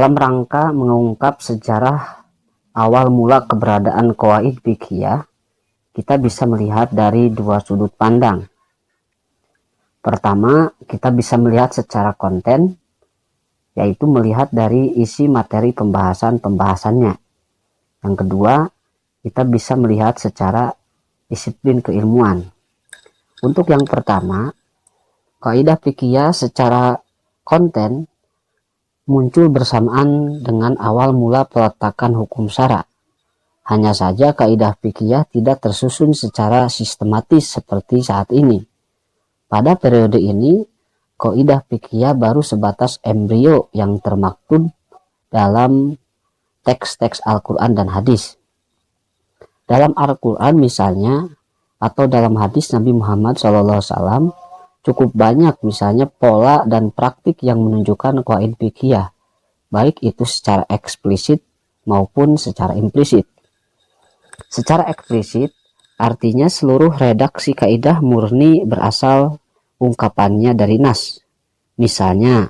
Dalam rangka mengungkap sejarah awal mula keberadaan qawaid fiqhiyah, kita bisa melihat dari dua sudut pandang. Pertama, kita bisa melihat secara konten, yaitu melihat dari isi materi pembahasannya. Yang kedua, kita bisa melihat secara disiplin keilmuan. Untuk yang pertama, kaidah fikih secara konten muncul bersamaan dengan awal mula peletakan hukum syara. Hanya saja kaidah fikih tidak tersusun secara sistematis seperti saat ini. Pada periode ini, kaidah fikih baru sebatas embrio yang termaktub dalam teks-teks Al-Quran dan hadis. Dalam Al-Quran misalnya, atau dalam hadis Nabi Muhammad SAW, cukup banyak misalnya pola dan praktik yang menunjukkan qawaid fikih, baik itu secara eksplisit maupun secara implisit. Secara eksplisit artinya seluruh redaksi kaidah murni berasal ungkapannya dari nas. Misalnya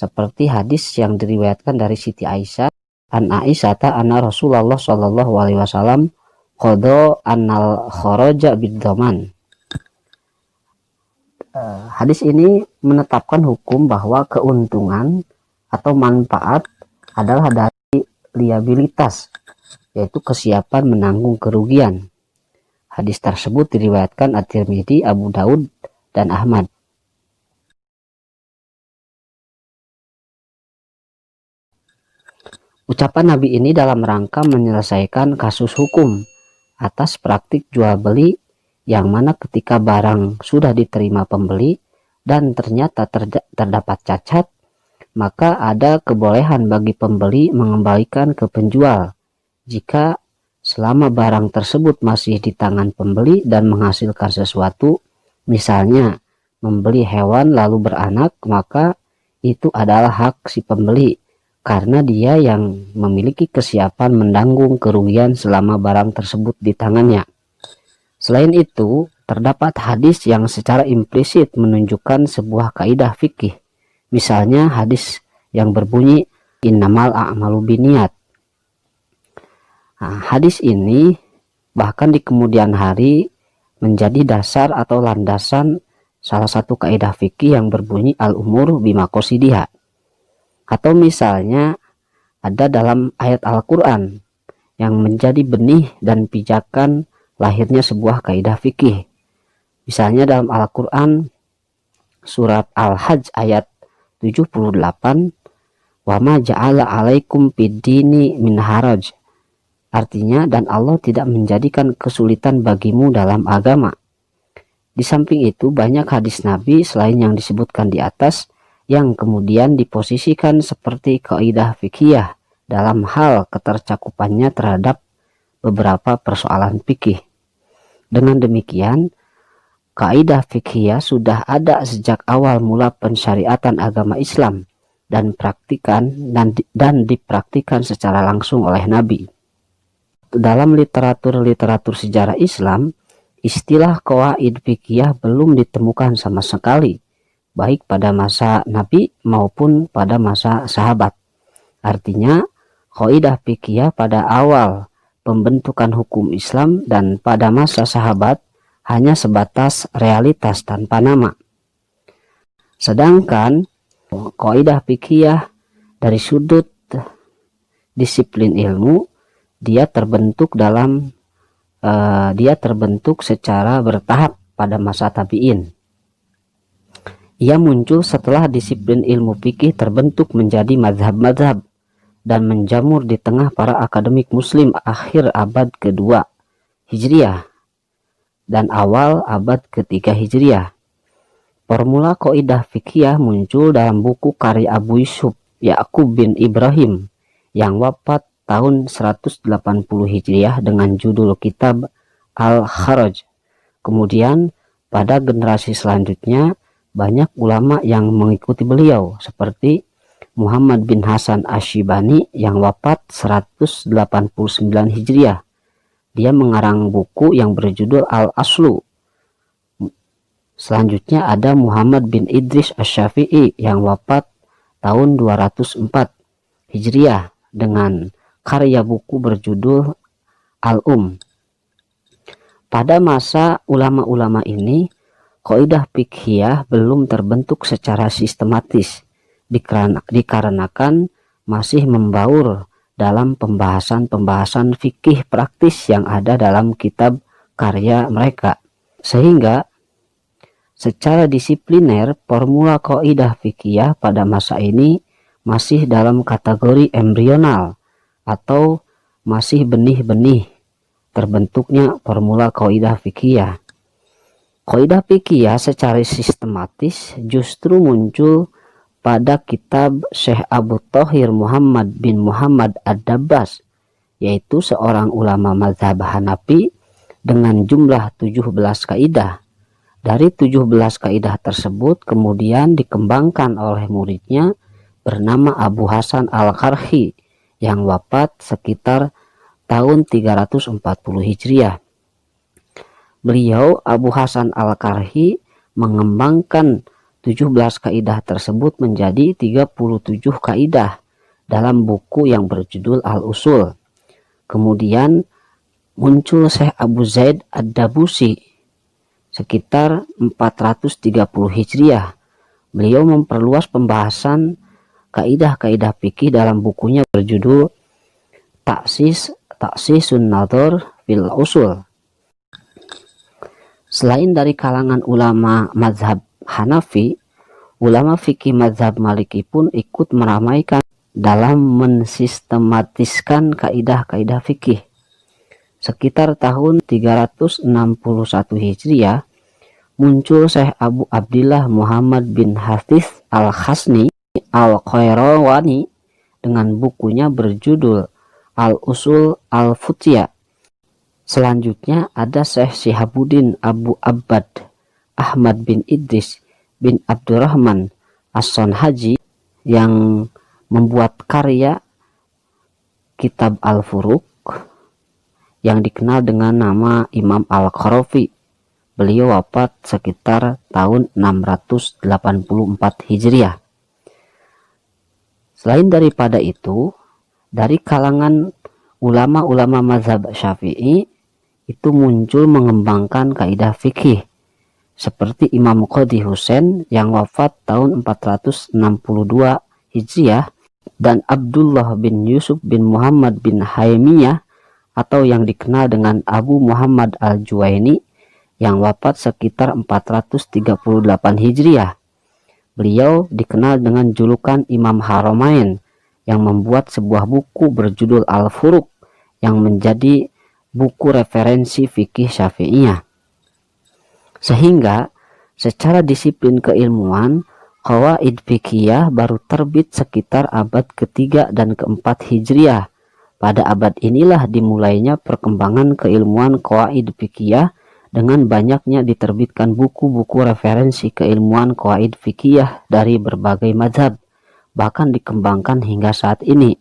seperti hadis yang diriwayatkan dari Siti Aisyah, an Aisyata anna Rasulullah SAW qada annal kharaja bid-dhaman. Hadis ini menetapkan hukum bahwa keuntungan atau manfaat adalah dari liabilitas, yaitu kesiapan menanggung kerugian. Hadis tersebut diriwayatkan At-Tirmidzi, Abu Daud, dan Ahmad. Ucapan Nabi ini dalam rangka menyelesaikan kasus hukum atas praktik jual beli yang mana ketika barang sudah diterima pembeli dan ternyata terdapat cacat, maka ada kebolehan bagi pembeli mengembalikan ke penjual jika selama barang tersebut masih di tangan pembeli dan menghasilkan sesuatu, misalnya membeli hewan lalu beranak, maka itu adalah hak si pembeli karena dia yang memiliki kesiapan menanggung kerugian selama barang tersebut di tangannya. Selain itu, terdapat hadis yang secara implisit menunjukkan sebuah kaidah fikih. Misalnya hadis yang berbunyi innamal a'malu binniyat. Nah, hadis ini bahkan di kemudian hari menjadi dasar atau landasan salah satu kaidah fikih yang berbunyi al-umur bimaqasidiha. Atau misalnya ada dalam ayat Al-Quran yang menjadi benih dan pijakan lahirnya sebuah kaidah fikih. Misalnya dalam Al-Quran surat Al-Hajj ayat 78, wa ma ja'ala alaikum fid-dini min haraj. Artinya, dan Allah tidak menjadikan kesulitan bagimu dalam agama. Di samping itu banyak hadis Nabi selain yang disebutkan di atas yang kemudian diposisikan seperti kaidah fikih dalam hal ketercakupannya terhadap beberapa persoalan fikih. Dengan demikian, kaidah fikih sudah ada sejak awal mula pensyariatan agama Islam dan dipraktikan secara langsung oleh Nabi. Dalam literatur sejarah Islam, istilah qawaid fikih belum ditemukan sama sekali, baik pada masa Nabi maupun pada masa sahabat. Artinya, kaidah fikih pada awal pembentukan hukum Islam dan pada masa sahabat hanya sebatas realitas tanpa nama. Sedangkan kaidah fikih dari sudut disiplin ilmu, dia terbentuk secara bertahap pada masa tabi'in. Ia muncul setelah disiplin ilmu fikih terbentuk menjadi mazhab-mazhab dan menjamur di tengah para akademik muslim akhir abad kedua Hijriah dan awal abad ketiga Hijriah. Formula kaidah fikih muncul dalam buku karya Abu Yusuf Ya'qub bin Ibrahim yang wafat tahun 180 Hijriah dengan judul kitab Al-Kharaj. Kemudian pada generasi selanjutnya banyak ulama yang mengikuti beliau seperti Muhammad bin Hasan Asyibani yang wafat 189 Hijriah. Dia mengarang buku yang berjudul Al-Aslu. Selanjutnya ada Muhammad bin Idris Asy-Syafi'i yang wafat tahun 204. Hijriah dengan karya buku berjudul Al-Um. Pada masa ulama-ulama ini, kaidah fiqhiyah belum terbentuk secara sistematis dikarenakan masih membaur dalam pembahasan-pembahasan fikih praktis yang ada dalam kitab karya mereka. Sehingga secara disipliner formula kaidah fikih pada masa ini masih dalam kategori embrional atau masih benih-benih terbentuknya formula kaidah fikih. Kaidah fikih secara sistematis justru muncul pada kitab Syekh Abu Thohir Muhammad bin Muhammad Ad-Dabbas, yaitu seorang ulama mazhab Hanafi dengan jumlah 17 kaidah. Dari 17 kaidah tersebut kemudian dikembangkan oleh muridnya bernama Abu Hasan Al-Karhi yang wafat sekitar tahun 340 Hijriah. Beliau Abu Hasan Al-Karhi mengembangkan 17 kaidah tersebut menjadi 37 kaidah dalam buku yang berjudul Al-Usul. Kemudian muncul Syekh Abu Zaid Ad-Dabusi sekitar 430 Hijriah. Beliau memperluas pembahasan kaidah-kaidah fikih dalam bukunya berjudul Taksisun Nadhar fil Usul. Selain dari kalangan ulama mazhab Hanafi, ulama fikih mazhab Maliki pun ikut meramaikan dalam mensistematiskan kaidah-kaidah fikih. Sekitar tahun 361 Hijriah, muncul Syekh Abu Abdillah Muhammad bin Hafiz Al-Hasni Al-Khairawani dengan bukunya berjudul Al-Usul Al-Futyah. Selanjutnya ada Syekh Syihabuddin Abu Abbad Ahmad bin Idris bin Abdurrahman As-Sonhaji yang membuat karya kitab Al-Furuq yang dikenal dengan nama Imam Al-Qarafi. Beliau wafat sekitar tahun 684 Hijriah. Selain daripada itu, dari kalangan ulama-ulama mazhab Syafi'i itu muncul mengembangkan kaidah fikih seperti Imam Qadhi Husain yang wafat tahun 462 Hijriah dan Abdullah bin Yusuf bin Muhammad bin Haimiyah atau yang dikenal dengan Abu Muhammad Al-Juwaini yang wafat sekitar 438 Hijriah. Beliau dikenal dengan julukan Imam Haramain yang membuat sebuah buku berjudul Al-Furuq yang menjadi buku referensi fikih Syafi'iyah. Sehingga secara disiplin keilmuan, qawaid fikih baru terbit sekitar abad ketiga dan keempat Hijriah. Pada abad inilah dimulainya perkembangan keilmuan qawaid fikih dengan banyaknya diterbitkan buku-buku referensi keilmuan qawaid fikih dari berbagai mazhab, bahkan dikembangkan hingga saat ini.